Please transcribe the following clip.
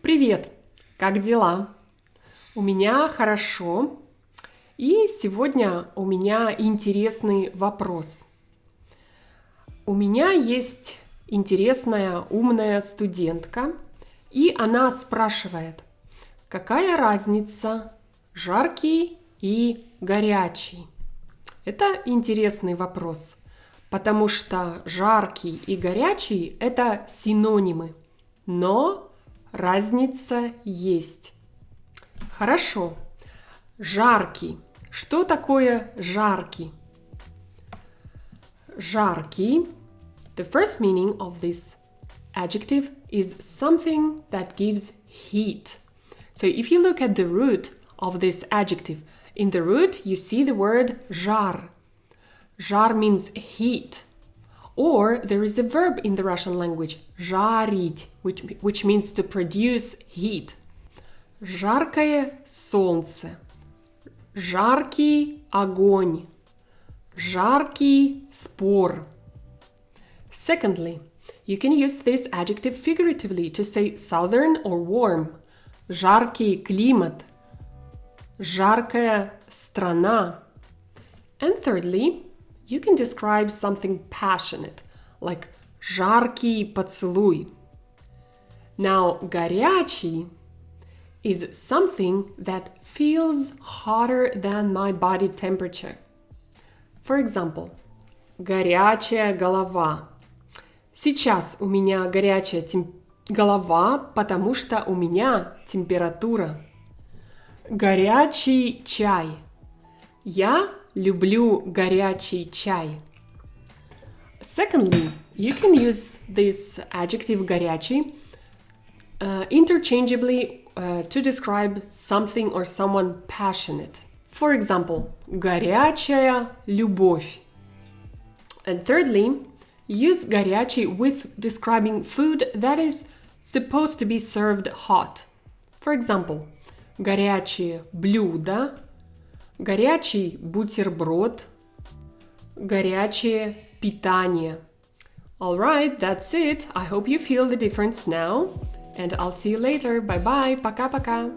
Привет! Как дела? У меня хорошо. И сегодня у меня интересный вопрос. У меня есть интересная, умная студентка, и она спрашивает, какая разница жаркий и горячий? Это интересный вопрос, потому что жаркий и горячий – это синонимы, но разница есть. Хорошо. Жаркий. Что такое жаркий? Жаркий. The first meaning of this adjective is something that gives heat. So if you look at the root of this adjective, in the root you see the word жар. Жар means heat. Or there is a verb in the Russian language, жарить, which means to produce heat. Жаркое солнце, жаркий огонь, жаркий спор. Secondly, you can use this adjective figuratively to say southern or warm. Жаркий климат, жаркая страна. And thirdly, you can describe something passionate, like жаркий поцелуй. Now, горячий is something that feels hotter than my body temperature. For example, горячая голова. Сейчас у меня горячая голова, потому что у меня температура. Горячий чай. Я люблю горячий чай. Secondly, you can use this adjective горячий interchangeably to describe something or someone passionate. For example, горячая любовь. And thirdly, use горячий with describing food that is supposed to be served hot. For example, горячее блюдо, горячий бутерброд, горячее питание. Alright, that's it. I hope you feel the difference now. And I'll see you later. Bye-bye. Пока-пока.